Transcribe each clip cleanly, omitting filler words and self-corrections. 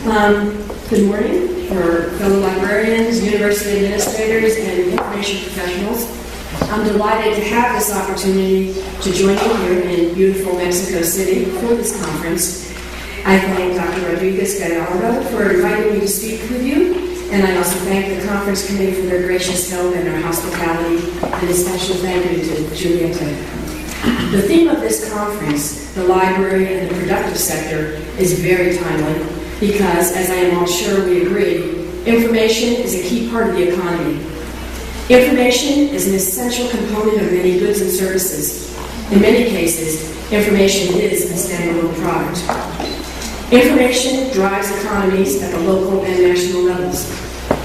Good morning for fellow librarians, university administrators, and information professionals. I'm delighted to have this opportunity to join you here in beautiful Mexico City for this conference. I thank Dr. Rodriguez-Gallardo for inviting me to speak with you, and I also thank the conference committee for their gracious help and their hospitality, and a special thank you to Julieta. The theme of this conference, the library and the productive sector, is very timely because, as I am all sure we agree, information is a key part of the economy. Information is an essential component of many goods and services. In many cases, information is a standalone product. Information drives economies at the local and national levels,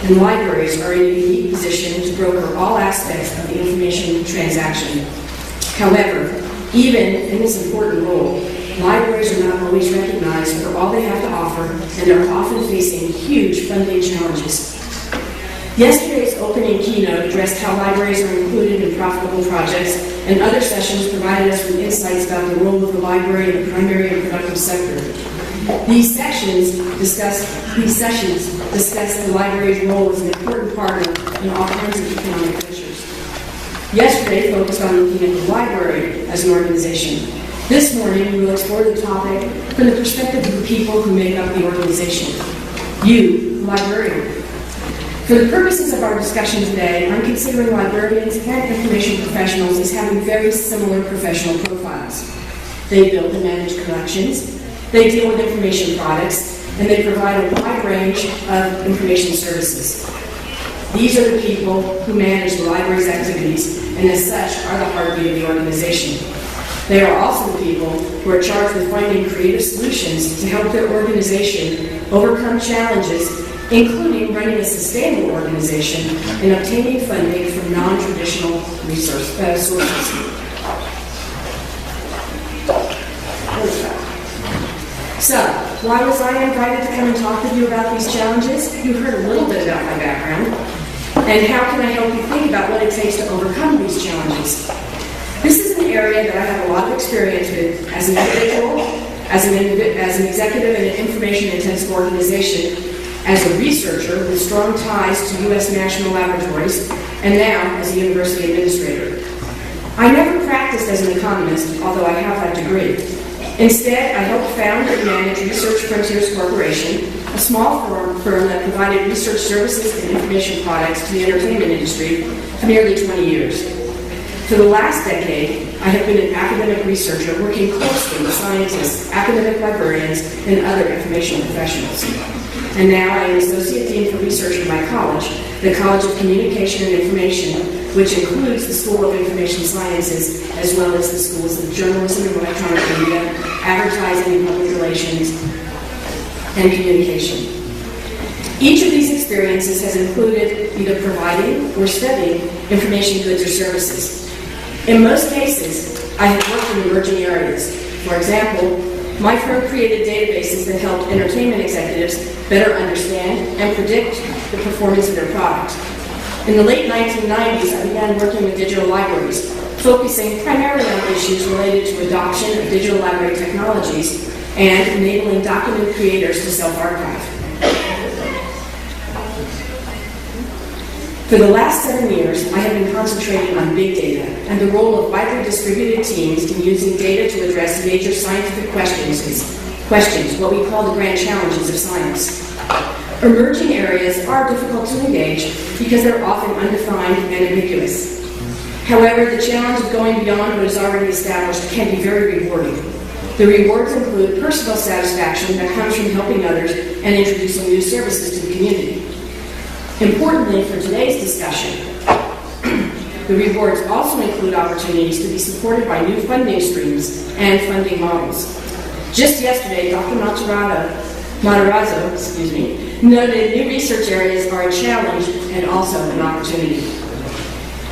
and libraries are in a unique position to broker all aspects of the information transaction. However, even in this important role, libraries are not always recognized for all they have to offer and are often facing huge funding challenges. Yesterday's opening keynote addressed how libraries are included in profitable projects, and other sessions provided us with insights about the role of the library in the primary and productive sector. These sessions discuss the library's role as an important partner in all kinds of economic ventures. Yesterday focused on looking at the library as an organization. This morning we will explore the topic from the perspective of the people who make up the organization. You, the librarian. For the purposes of our discussion today, I'm considering librarians and information professionals as having very similar professional profiles. They build and manage collections, they deal with information products, and they provide a wide range of information services. These are the people who manage the library's activities, and as such are the heartbeat of the organization. They are also the people who are charged with finding creative solutions to help their organization overcome challenges, including running a sustainable organization and obtaining funding from non-traditional sources. So, why was I invited to come and talk with you about these challenges? You heard a little bit about my background. And how can I help you think about what it takes to overcome these challenges? This is an area that I have a lot of experience with as an individual, as an executive in an information-intensive organization, as a researcher with strong ties to U.S. national laboratories, and now as a university administrator. I never practiced as an economist, although I have that degree. Instead, I helped found and manage Research Frontiers Corporation, a small firm that provided research services and information products to the entertainment industry for nearly 20 years. For the last decade, I have been an academic researcher working closely with scientists, academic librarians, and other information professionals. And now I am Associate Dean for Research at my college, the College of Communication and Information, which includes the School of Information Sciences, as well as the schools of Journalism and Electronic Media, Advertising and Public Relations, and Communication. Each of these experiences has included either providing or studying information goods or services. In most cases, I have worked in emerging areas. For example, my firm created databases that helped entertainment executives better understand and predict the performance of their product. In the late 1990s, I began working with digital libraries, focusing primarily on issues related to adoption of digital library technologies and enabling document creators to self-archive. For the last 7 years, I have been concentrating on big data and the role of widely distributed teams in using data to address major scientific questions, what we call the grand challenges of science. Emerging areas are difficult to engage because they're often undefined and ambiguous. However, the challenge of going beyond what is already established can be very rewarding. The rewards include personal satisfaction that comes from helping others and introducing new services to the community. Importantly for today's discussion, the rewards also include opportunities to be supported by new funding streams and funding models. Just yesterday, Dr. Matarazzo noted new research areas are a challenge and also an opportunity.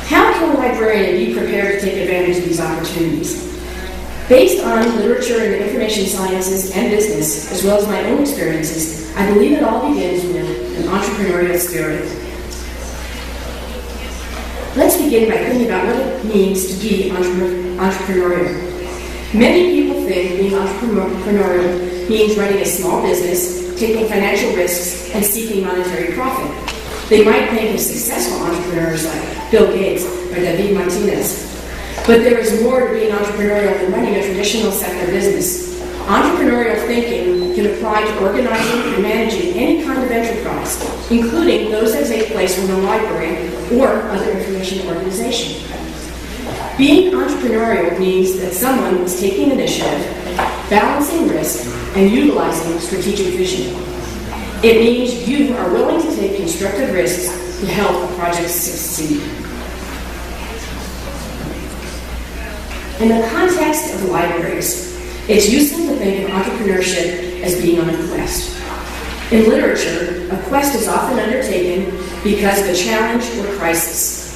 How can a librarian be prepared to take advantage of these opportunities? Based on literature in the information sciences and business, as well as my own experiences, I believe it all begins with an entrepreneurial spirit. Let's begin by thinking about what it means to be entrepreneurial. Many people think being entrepreneurial means running a small business, taking financial risks and seeking monetary profit. They might think of successful entrepreneurs like Bill Gates or David Martinez. But there is more to being entrepreneurial than running a traditional sector business. Entrepreneurial thinking can apply to organizing and managing any kind of enterprise, including those that take place in a library or other information organization. Being entrepreneurial means that someone is taking initiative, balancing risk, and utilizing strategic vision. It means you are willing to take constructive risks to help a project succeed. In the context of libraries, it's useful to think of entrepreneurship as being on a quest. In literature, a quest is often undertaken because of a challenge or crisis.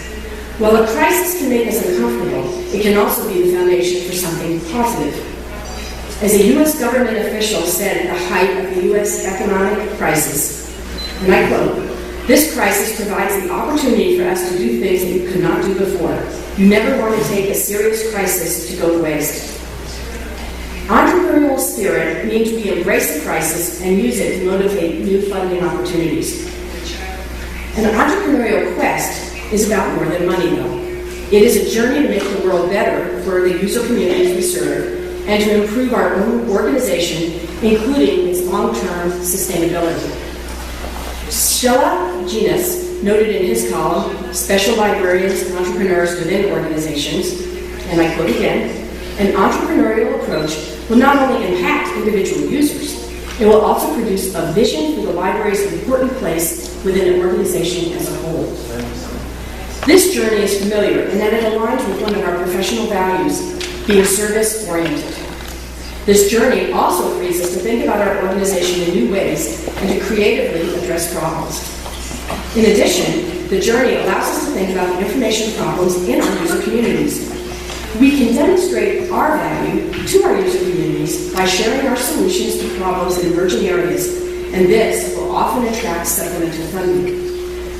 While a crisis can make us uncomfortable, it can also be the foundation for something positive. As a U.S. government official said at the height of the U.S. economic crisis, and I quote, "This crisis provides the opportunity for us to do things that you could not do before. You never want to take a serious crisis to go to waste." Entrepreneurial spirit means we embrace the crisis and use it to motivate new funding opportunities. An entrepreneurial quest is about more than money, though. It is a journey to make the world better for the user communities we serve and to improve our own organization, including its long-term sustainability. Sheila Genus noted in his column, "Special Librarians and Entrepreneurs Within Organizations," and I quote again, "An entrepreneurial approach will not only impact individual users, it will also produce a vision for the library's important place within an organization as a whole." This journey is familiar in that it aligns with one of our professional values, being service-oriented. This journey also frees us to think about our organization in new ways and to creatively address problems. In addition, the journey allows us to think about the information problems in our user communities. We can demonstrate our value to our user communities by sharing our solutions to problems in emerging areas, and this will often attract supplemental funding.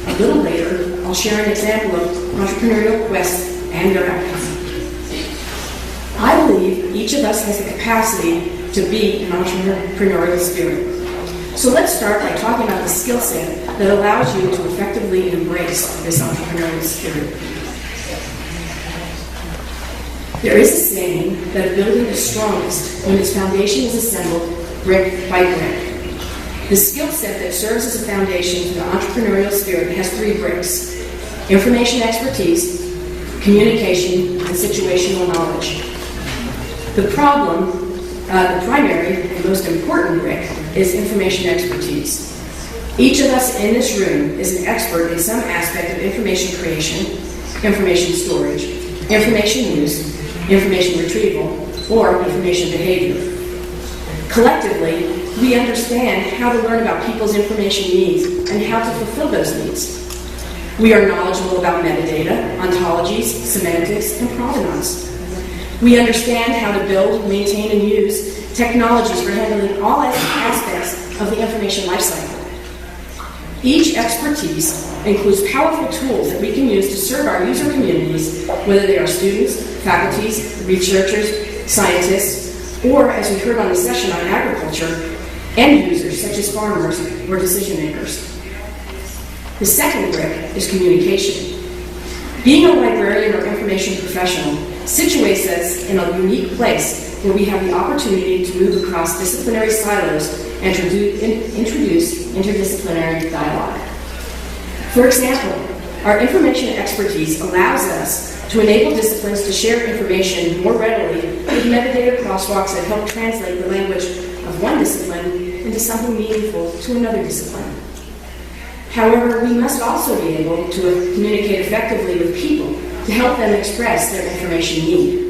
A little later, I'll share an example of entrepreneurial quests and their outcomes. I believe each of us has the capacity to be an entrepreneurial spirit. So let's start by talking about the skill set that allows you to effectively embrace this entrepreneurial spirit. There is a saying that a building is strongest when its foundation is assembled brick by brick. The skill set that serves as a foundation for the entrepreneurial spirit has 3 bricks: information expertise, communication, and situational knowledge. The primary and most important brick is information expertise. Each of us in this room is an expert in some aspect of information creation, information storage, information use, information retrieval, or information behavior. Collectively, we understand how to learn about people's information needs and how to fulfill those needs. We are knowledgeable about metadata, ontologies, semantics, and provenance. We understand how to build, maintain, and use technologies for handling all aspects of the information lifecycle. Each expertise includes powerful tools that we can use to serve our user communities, whether they are students, faculties, researchers, scientists, or, as we heard on the session on agriculture, end users such as farmers or decision makers. The second brick is communication. Being a librarian or information professional situates us in a unique place where we have the opportunity to move across disciplinary silos and introduce interdisciplinary dialogue. For example, our information expertise allows us to enable disciplines to share information more readily with metadata crosswalks that help translate the language of one discipline into something meaningful to another discipline. However, we must also be able to communicate effectively with people to help them express their information need.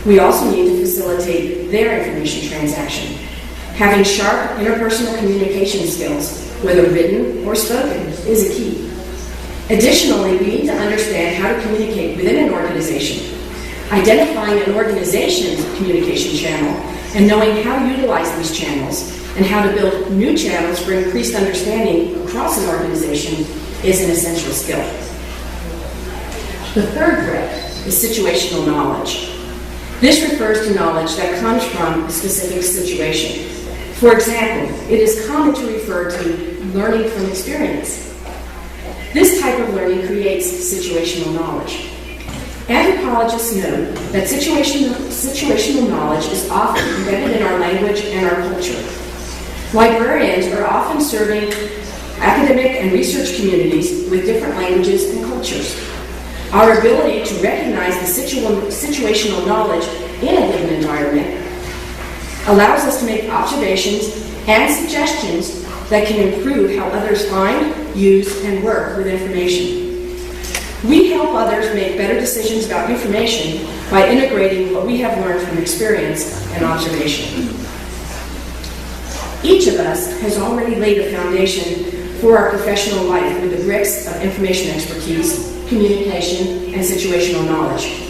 We also need to facilitate their information transaction. Having sharp interpersonal communication skills, whether written or spoken, is a key. Additionally, we need to understand how to communicate within an organization. Identifying an organization's communication channel and knowing how to utilize these channels and how to build new channels for increased understanding across an organization is an essential skill. The third brick is situational knowledge. This refers to knowledge that comes from a specific situation. For example, it is common to refer to learning from experience. This type of learning creates situational knowledge. Anthropologists know that situational knowledge is often embedded in our language and our culture. Librarians are often serving academic and research communities with different languages and cultures. Our ability to recognize the situational knowledge in a given environment allows us to make observations and suggestions that can improve how others find, use, and work with information. We help others make better decisions about information by integrating what we have learned from experience and observation. Each of us has already laid a foundation for our professional life with the bricks of information expertise, communication, and situational knowledge.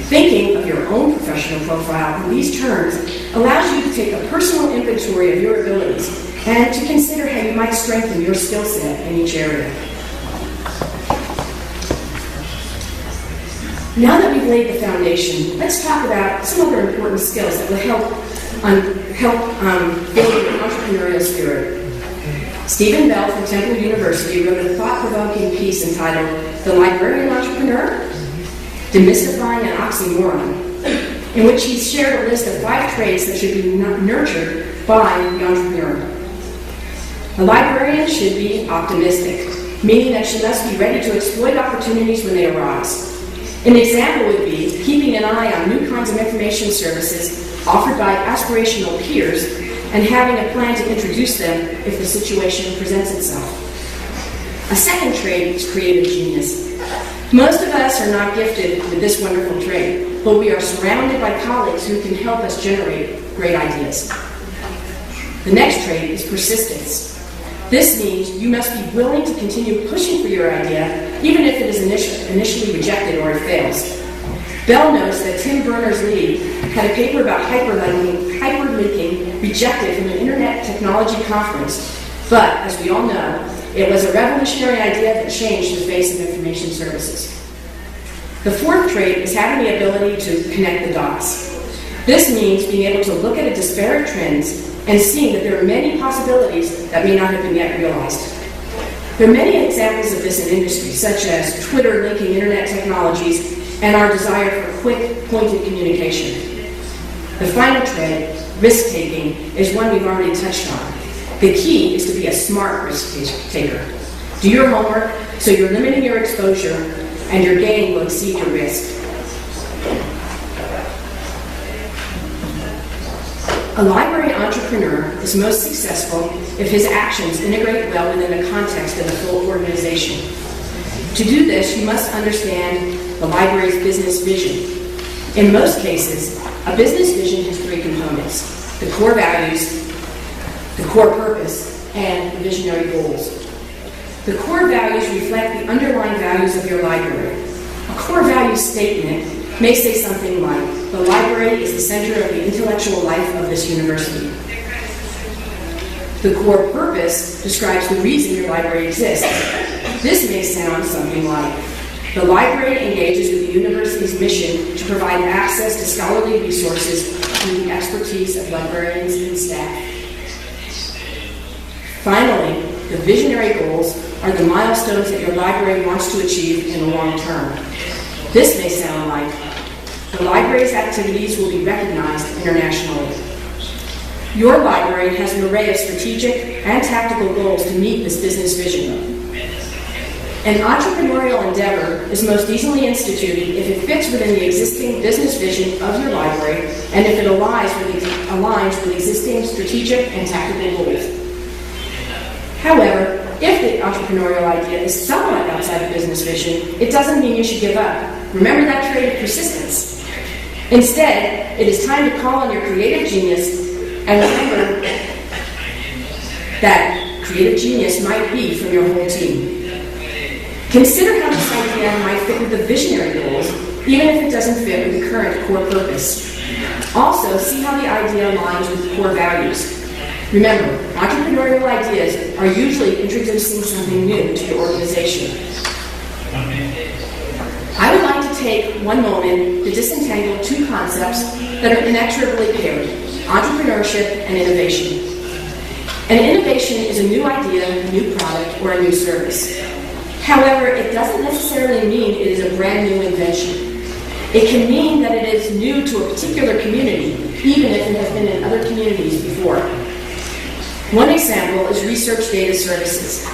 Thinking of your own professional profile in these terms allows you to take a personal inventory of your abilities and to consider how you might strengthen your skill set in each area. Now that we've laid the foundation, let's talk about some other important skills that will help build your entrepreneurial spirit. Stephen Bell from Temple University wrote a thought-provoking piece entitled "The Librarian Entrepreneur? Demystifying an Oxymoron," in which he shared a list of 5 traits that should be nurtured by the entrepreneur. A librarian should be optimistic, meaning that she must be ready to exploit opportunities when they arise. An example would be keeping an eye on new kinds of information services offered by aspirational peers and having a plan to introduce them if the situation presents itself. A second trait is creative genius. Most of us are not gifted with this wonderful trait, but we are surrounded by colleagues who can help us generate great ideas. The next trait is persistence. This means you must be willing to continue pushing for your idea, even if it is initially rejected or it fails. Bell notes that Tim Berners-Lee had a paper about hyperlinking rejected from an internet technology conference, but as we all know, it was a revolutionary idea that changed the face of information services. The fourth trait is having the ability to connect the dots. This means being able to look at disparate trends and seeing that there are many possibilities that may not have been yet realized. There are many examples of this in industry, such as Twitter linking internet technologies and our desire for quick, pointed communication. The final trait, risk-taking, is one we've already touched on. The key is to be a smart risk-taker. Do your homework so you're limiting your exposure and your gain will exceed your risk. A library entrepreneur is most successful if his actions integrate well within the context of the full organization. To do this, you must understand the library's business vision. In most cases, a business vision has 3 components: the core values, the core purpose, and the visionary goals. The core values reflect the underlying values of your library. A core value statement may say something like, "The library is the center of the intellectual life of this university." The core purpose describes the reason your library exists. This may sound something like, "The library engages with the university's mission to provide access to scholarly resources through the expertise of librarians and staff." Finally, the visionary goals are the milestones that your library wants to achieve in the long term. This may sound like, "The library's activities will be recognized internationally." Your library has an array of strategic and tactical goals to meet this business vision. An entrepreneurial endeavor is most easily instituted if it fits within the existing business vision of your library and if it aligns with existing strategic and tactical goals. However, if the entrepreneurial idea is somewhat outside the business vision, it doesn't mean you should give up. Remember that trait of persistence. Instead, it is time to call on your creative genius and remember that creative genius might be from your whole team. Consider how this idea might fit with the visionary goals, even if it doesn't fit with the current core purpose. Also, see how the idea aligns with the core values. Remember, entrepreneurial ideas are usually introducing something new to your organization. I would like to take one moment to disentangle 2 concepts that are inexorably paired: entrepreneurship, and innovation. An innovation is a new idea, a new product, or a new service. However, it doesn't necessarily mean it is a brand new invention. It can mean that it is new to a particular community, even if it has been in other communities before. One example is research data services.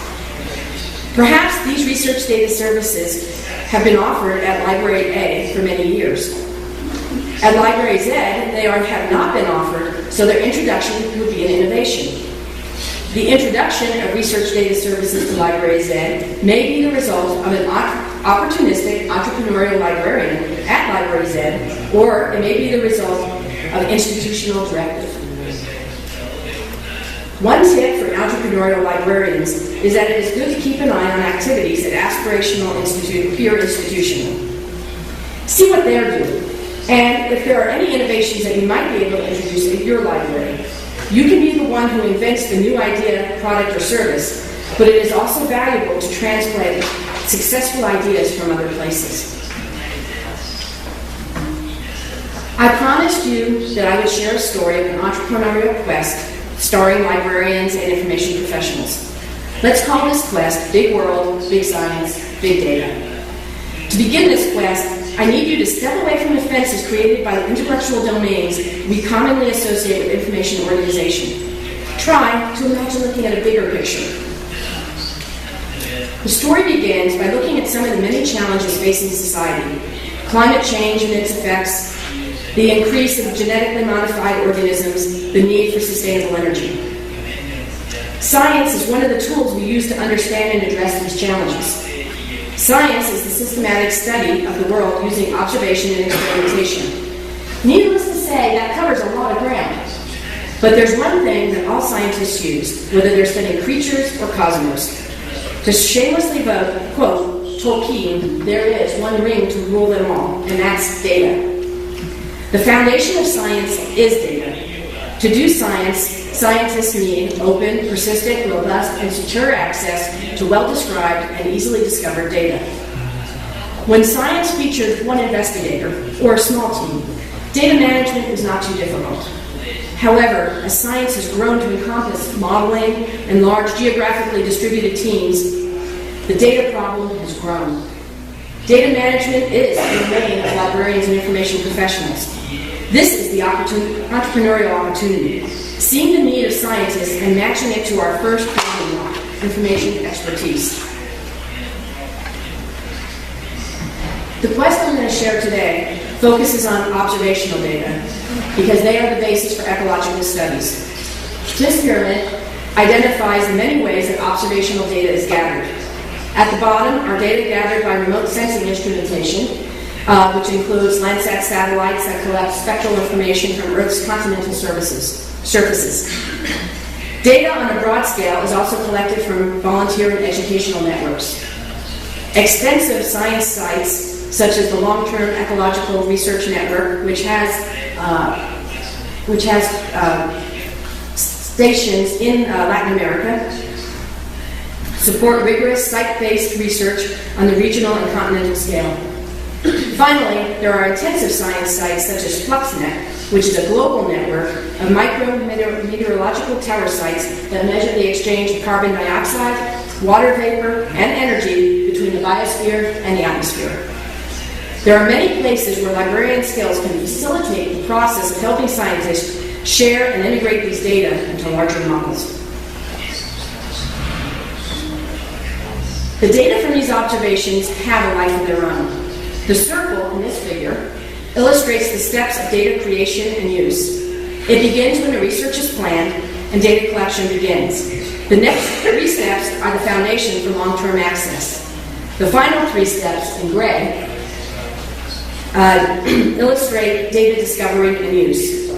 Perhaps these research data services have been offered at Library A for many years. At Library Z, they have not been offered, so their introduction would be an innovation. The introduction of research data services to Library Z may be the result of an opportunistic entrepreneurial librarian at Library Z, or it may be the result of an institutional directive. One tip for entrepreneurial librarians is that it is good to keep an eye on activities at aspirational peer institutions. See what they're doing, and if there are any innovations that you might be able to introduce in your library. You can be the one who invents the new idea, product, or service, but it is also valuable to transplant successful ideas from other places. I promised you that I would share a story of an entrepreneurial quest starring librarians and information professionals. Let's call this quest Big World, Big Science, Big Data. To begin this quest, I need you to step away from the fences created by the intellectual domains we commonly associate with information organization. Try to imagine looking at a bigger picture. The story begins by looking at some of the many challenges facing society: climate change and its effects, the increase of genetically modified organisms, the need for sustainable energy. Science is one of the tools we use to understand and address these challenges. Science is the systematic study of the world using observation and experimentation. Needless to say, that covers a lot of ground. But there's one thing that all scientists use, whether they're studying creatures or cosmos. To shamelessly quote Tolkien, there is one ring to rule them all, and that's data. The foundation of science is data. To do science, scientists need open, persistent, robust, and secure access to well-described and easily discovered data. When science features one investigator or a small team, data management is not too difficult. However, as science has grown to encompass modeling and large geographically distributed teams, the data problem has grown. Data management is the domain of librarians and information professionals. This is the entrepreneurial opportunity, seeing the need of scientists and matching it to our first building block, information expertise. The quest I'm going to share today focuses on observational data because they are the basis for ecological studies. This pyramid identifies the many ways that observational data is gathered. At the bottom are data gathered by remote sensing instrumentation, which includes Landsat satellites that collect spectral information from Earth's continental surfaces. Data on a broad scale is also collected from volunteer and educational networks. Extensive science sites, such as the Long-Term Ecological Research Network, which has stations in Latin America, support rigorous site-based research on the regional and continental scale. Finally, there are intensive science sites such as FluxNet, which is a global network of micro-meteorological tower sites that measure the exchange of carbon dioxide, water vapor, and energy between the biosphere and the atmosphere. There are many places where librarian skills can facilitate the process of helping scientists share and integrate these data into larger models. The data from these observations have a life of their own. The circle in this figure illustrates the steps of data creation and use. It begins when the research is planned and data collection begins. The next 3 steps are the foundation for long-term access. The final 3 steps, in gray, illustrate data discovery and use.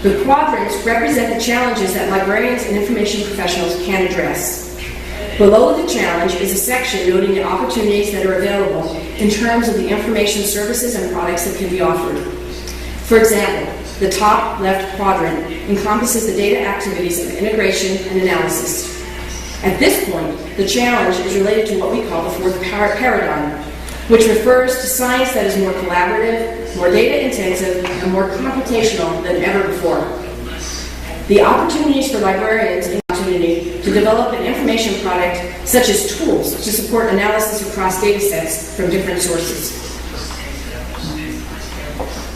The quadrants represent the challenges that librarians and information professionals can address. Below the challenge is a section noting the opportunities that are available in terms of the information services and products that can be offered. For example, the top left quadrant encompasses the data activities of integration and analysis. At this point, the challenge is related to what we call the fourth paradigm, which refers to science that is more collaborative, more data-intensive, and more computational than ever before. The opportunities for librarians and opportunity to develop an information product such as tools to support analysis across data sets from different sources.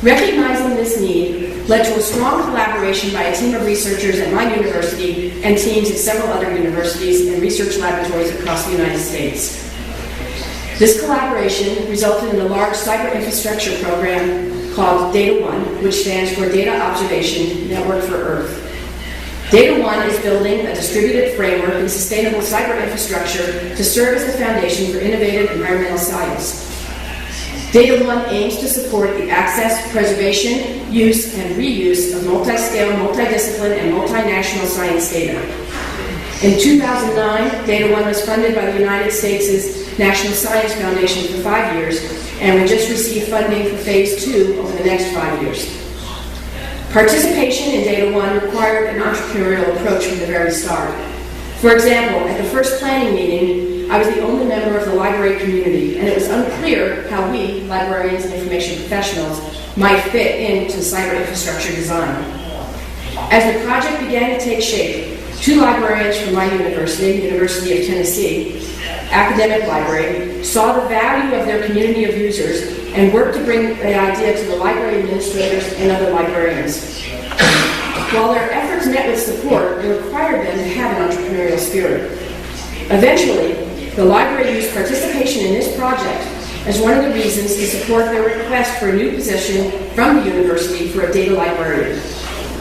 Recognizing this need led to a strong collaboration by a team of researchers at my university and teams at several other universities and research laboratories across the United States. This collaboration resulted in a large cyber infrastructure program called Data One, which stands for Data Observation Network for Earth. Data One is building a distributed framework and sustainable cyber infrastructure to serve as the foundation for innovative environmental science. Data One aims to support the access, preservation, use, and reuse of multi-scale, multidiscipline, and multinational science data. In 2009, Data One was funded by the United States' National Science Foundation for 5 years, and we just received funding for Phase 2 over the next 5 years. Participation in Data One required an entrepreneurial approach from the very start. For example, at the first planning meeting, I was the only member of the library community, and it was unclear how we, librarians and information professionals, might fit into cyber infrastructure design. As the project began to take shape, 2 librarians from my university, University of Tennessee, academic library, saw the value of their community of users and worked to bring the idea to the library administrators and other librarians. While their efforts met with support, it required them to have an entrepreneurial spirit. Eventually, the library used participation in this project as one of the reasons to support their request for a new position from the university for a data librarian.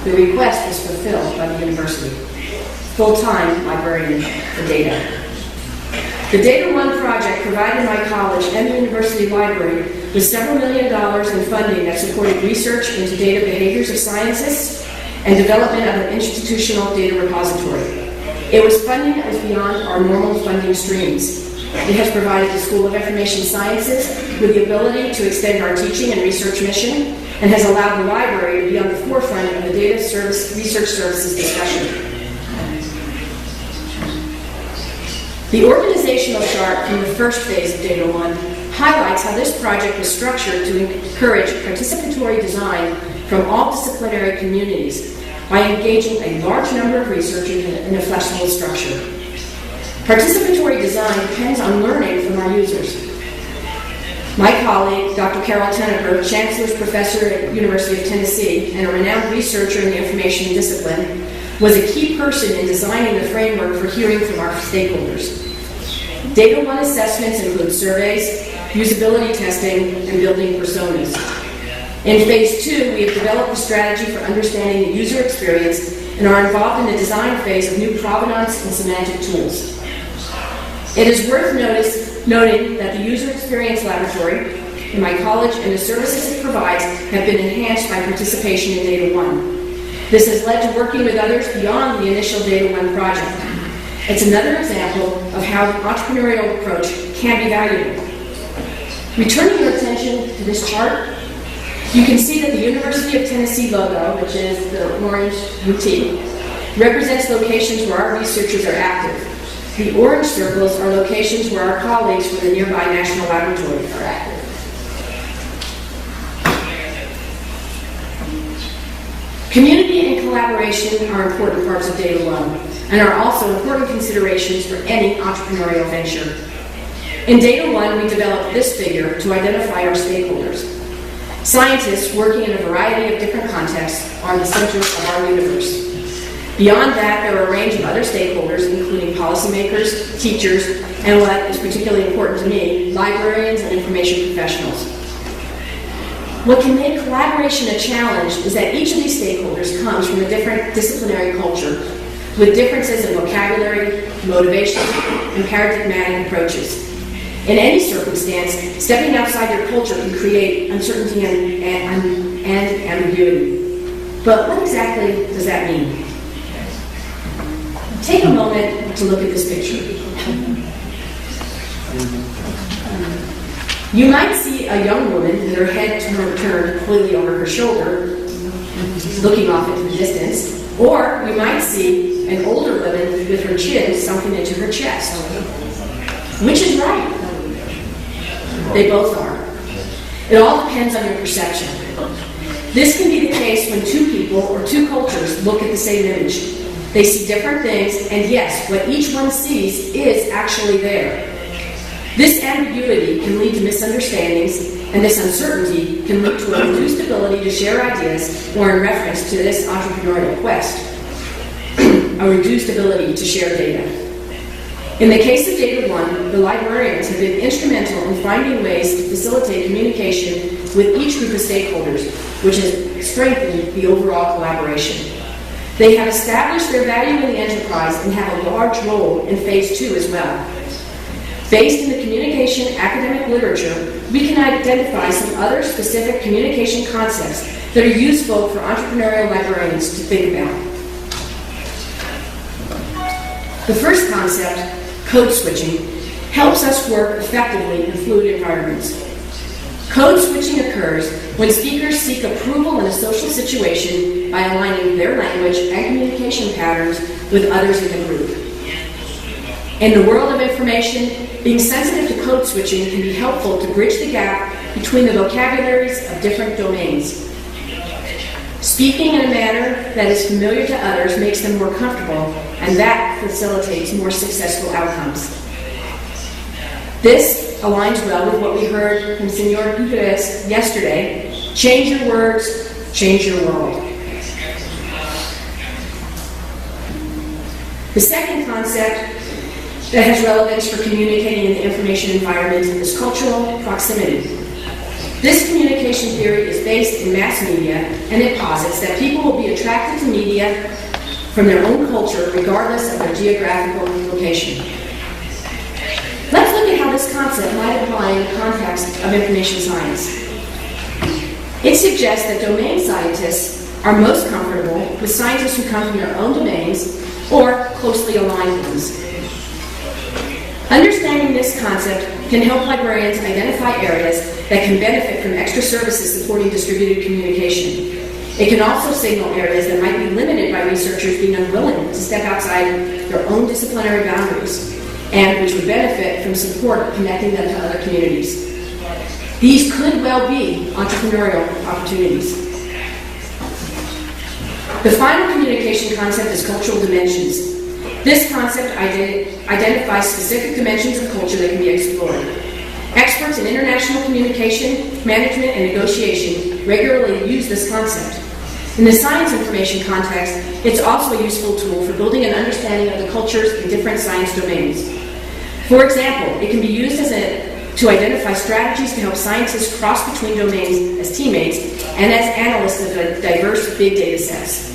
The request was fulfilled by the university. Full-time librarian for data. The Data One project provided my college and the university library with several $1 million in funding that supported research into data behaviors of scientists and development of an institutional data repository. It was funding that was beyond our normal funding streams. It has provided the School of Information Sciences with the ability to extend our teaching and research mission and has allowed the library to be on the forefront of the data research services discussion. The organizational chart from the first phase of Data One highlights how this project was structured to encourage participatory design from all disciplinary communities by engaging a large number of researchers in a flexible structure. Participatory design depends on learning from our users. My colleague, Dr. Carol Teneker, Chancellor's Professor at University of Tennessee and a renowned researcher in the information discipline, was a key person in designing the framework for hearing from our stakeholders. Data One assessments include surveys, usability testing, and building personas. In Phase 2, we have developed a strategy for understanding the user experience and are involved in the design phase of new provenance and semantic tools. It is worth noting that the User Experience Laboratory in my college and the services it provides have been enhanced by participation in Data One. This has led to working with others beyond the initial Data One project. It's another example of how the entrepreneurial approach can be valuable. Returning your attention to this chart, you can see that the University of Tennessee logo, which is the orange UT, represents locations where our researchers are active. The orange circles are locations where our colleagues from the nearby National Laboratory are active. Community and collaboration are important parts of Data One and are also important considerations for any entrepreneurial venture. In Data One, we developed this figure to identify our stakeholders. Scientists working in a variety of different contexts are the center of our universe. Beyond that, there are a range of other stakeholders, including policymakers, teachers, and what is particularly important to me, librarians and information professionals. What can make collaboration a challenge is that each of these stakeholders comes from a different disciplinary culture with differences in vocabulary, motivation, and paradigmatic approaches. In any circumstance, stepping outside your culture can create uncertainty and ambiguity. But what exactly does that mean? Take a moment to look at this picture. You might see a young woman with her head turned completely over her shoulder, looking off into the distance, or you might see an older woman with her chin sunken into her chest. Which is right? They both are. It all depends on your perception. This can be the case when two people or two cultures look at the same image. They see different things, and yes, what each one sees is actually there. This ambiguity can lead to misunderstandings, and this uncertainty can lead to a reduced ability to share ideas, or in reference to this entrepreneurial quest, a reduced ability to share data. In the case of Data One, the librarians have been instrumental in finding ways to facilitate communication with each group of stakeholders, which has strengthened the overall collaboration. They have established their value in the enterprise and have a large role in Phase 2 as well. Based in the communication academic literature, we can identify some other specific communication concepts that are useful for entrepreneurial librarians to think about. The first concept, code switching, helps us work effectively in fluid environments. Code switching occurs when speakers seek approval in a social situation by aligning their language and communication patterns with others in the group. In the world of information, being sensitive to code switching can be helpful to bridge the gap between the vocabularies of different domains. Speaking in a manner that is familiar to others makes them more comfortable, and that facilitates more successful outcomes. This aligns well with what we heard from Senor Gutierrez yesterday. Change your words, change your world. The second concept that has relevance for communicating in the information environment is cultural proximity. This communication theory is based in mass media, and it posits that people will be attracted to media from their own culture regardless of their geographical location. Let's look at how this concept might apply in the context of information science. It suggests that domain scientists are most comfortable with scientists who come from their own domains or closely aligned ones. Understanding this concept can help librarians identify areas that can benefit from extra services supporting distributed communication. It can also signal areas that might be limited by researchers being unwilling to step outside their own disciplinary boundaries, and which would benefit from support connecting them to other communities. These could well be entrepreneurial opportunities. The final communication concept is cultural dimensions. This concept identifies specific dimensions of culture that can be explored. Experts in international communication, management, and negotiation regularly use this concept. In the science information context, it's also a useful tool for building an understanding of the cultures in different science domains. For example, it can be used to identify strategies to help scientists cross between domains as teammates and as analysts of diverse big data sets.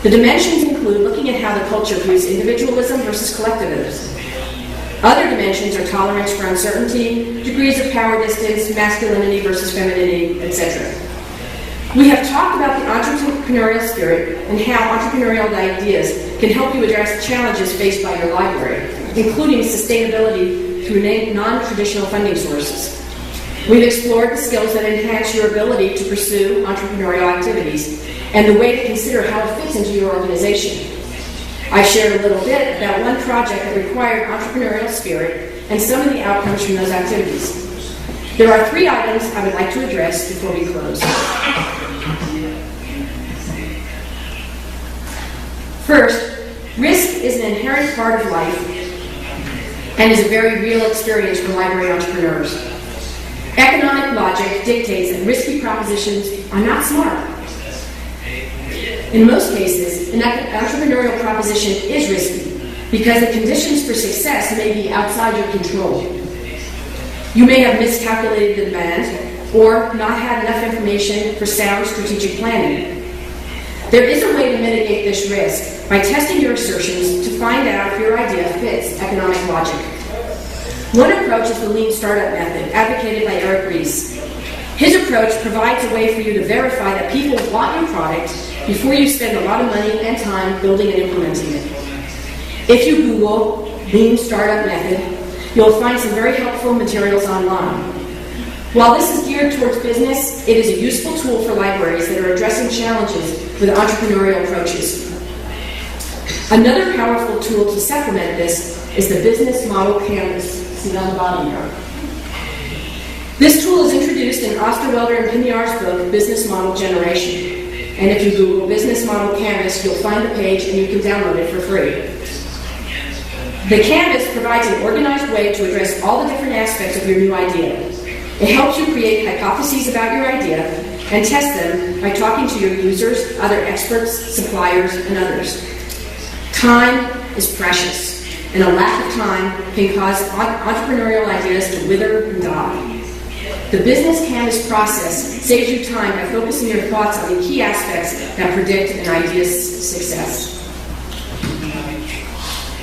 The dimensions include looking at how the culture views individualism versus collectivism. Other dimensions are tolerance for uncertainty, degrees of power distance, masculinity versus femininity, etc. We have talked about the entrepreneurial spirit and how entrepreneurial ideas can help you address challenges faced by your library, including sustainability through non-traditional funding sources. We've explored the skills that enhance your ability to pursue entrepreneurial activities and the way to consider how it fits into your organization. I shared a little bit about one project that required entrepreneurial spirit and some of the outcomes from those activities. There are 3 items I would like to address before we close. First, risk is an inherent part of life and is a very real experience for library entrepreneurs. Economic logic dictates that risky propositions are not smart. In most cases, an entrepreneurial proposition is risky because the conditions for success may be outside your control. You may have miscalculated the demand or not had enough information for sound strategic planning. There is a way to mitigate this risk by testing your assertions to find out if your idea fits economic logic. One approach is the lean startup method, advocated by Eric Ries. His approach provides a way for you to verify that people want your product before you spend a lot of money and time building and implementing it. If you Google lean startup method, you'll find some very helpful materials online. While this is geared towards business, it is a useful tool for libraries that are addressing challenges with entrepreneurial approaches. Another powerful tool to supplement this is the business model canvas, seen on the bottom here. This tool is introduced in Osterwelder and Pignar's book, Business Model Generation. And if you Google Business Model Canvas, you'll find the page and you can download it for free. The Canvas provides an organized way to address all the different aspects of your new idea. It helps you create hypotheses about your idea and test them by talking to your users, other experts, suppliers, and others. Time is precious, and a lack of time can cause entrepreneurial ideas to wither and die. The Business Canvas process saves you time by focusing your thoughts on the key aspects that predict an idea's success.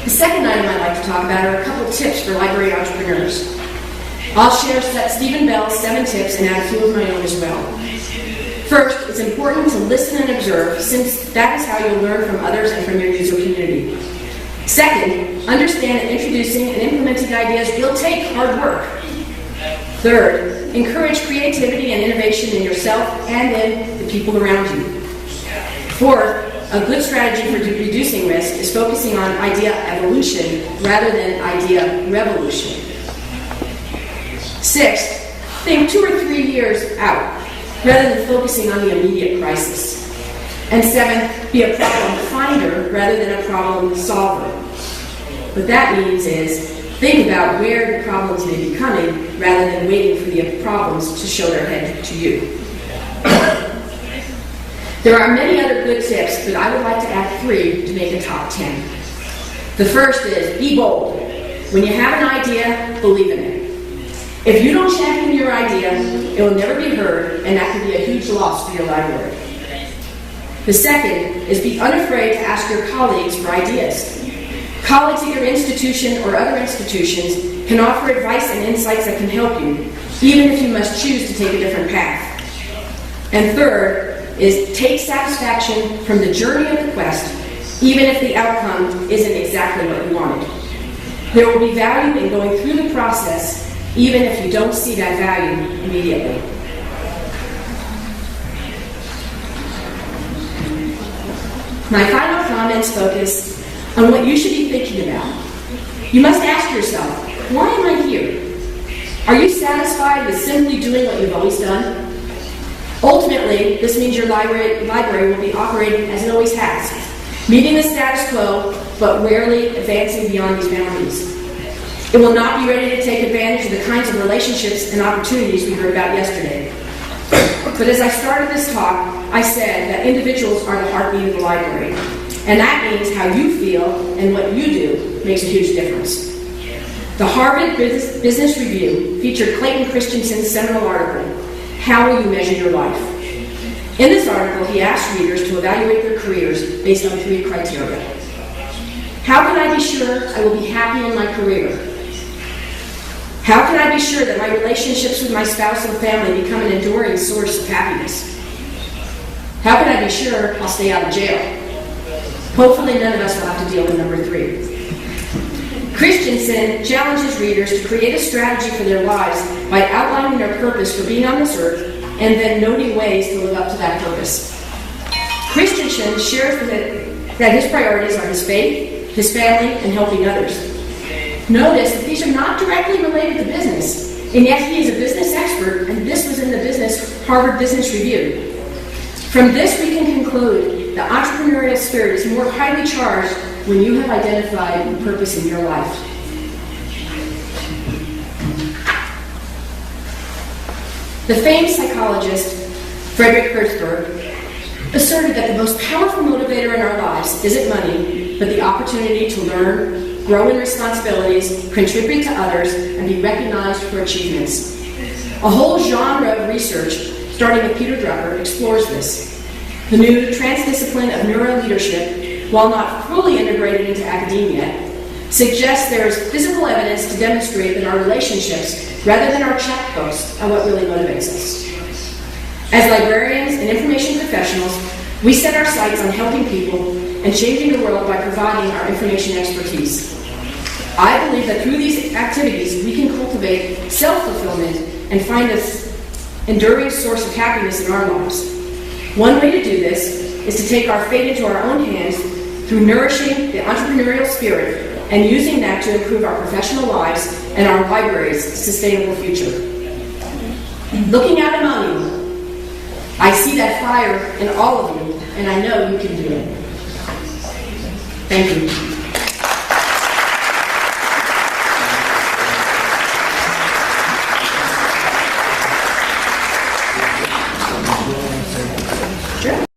The second item I'd like to talk about are a couple tips for library entrepreneurs. I'll share Stephen Bell's 7 tips and add a few of my own as well. First, it's important to listen and observe, since that is how you'll learn from others and from your user community. Second, understand that introducing and implementing ideas will take hard work. Third, encourage creativity and innovation in yourself and in the people around you. Fourth, a good strategy for reducing risk is focusing on idea evolution rather than idea revolution. Sixth, think 2 or 3 years out rather than focusing on the immediate crisis. And seventh, be a problem finder rather than a problem solver. What that means is think about where the problems may be coming rather than waiting for the problems to show their head to you. There are many other good tips, but I would like to add 3 to make a top 10. The first is be bold. When you have an idea, believe in it. If you don't champion your idea, it will never be heard, and that could be a huge loss for your library. The second is be unafraid to ask your colleagues for ideas. Colleagues at your institution or other institutions can offer advice and insights that can help you, even if you must choose to take a different path. And third is take satisfaction from the journey of the quest, even if the outcome isn't exactly what you wanted. There will be value in going through the process, even if you don't see that value immediately. My final comments focus on what you should be thinking about. You must ask yourself, why am I here? Are you satisfied with simply doing what you've always done? Ultimately, this means your library will be operating as it always has, meeting the status quo, but rarely advancing beyond these boundaries. It will not be ready to take advantage of the kinds of relationships and opportunities we heard about yesterday. But as I started this talk, I said that individuals are the heartbeat of the library. And that means how you feel and what you do makes a huge difference. The Harvard Business Review featured Clayton Christensen's seminal article, How Will You Measure Your Life? In this article, he asked readers to evaluate their careers based on 3 criteria. How can I be sure I will be happy in my career? How can I be sure that my relationships with my spouse and family become an enduring source of happiness? How can I be sure I'll stay out of jail? Hopefully none of us will have to deal with number 3. Christensen challenges readers to create a strategy for their lives by outlining their purpose for being on this earth and then noting ways to live up to that purpose. Christensen shares that his priorities are his faith, his family, and helping others. Notice that these are not directly related to business, and yet he is a business expert, and this was in the Harvard Business Review. From this, we can conclude the entrepreneurial spirit is more highly charged when you have identified the purpose in your life. The famed psychologist Frederick Herzberg asserted that the most powerful motivator in our lives isn't money, but the opportunity to learn, grow in responsibilities, contribute to others, and be recognized for achievements. A whole genre of research, starting with Peter Drucker, explores this. The new transdiscipline of neuroleadership, while not fully integrated into academia, suggests there is physical evidence to demonstrate that our relationships, rather than our checkbooks, are what really motivates us. As librarians and information professionals, we set our sights on helping people and changing the world by providing our information expertise. I believe that through these activities, we can cultivate self-fulfillment and find this enduring source of happiness in our lives. One way to do this is to take our fate into our own hands through nourishing the entrepreneurial spirit and using that to improve our professional lives and our library's sustainable future. Looking out among you, I see that fire in all of you, and I know you can do it. Thank you.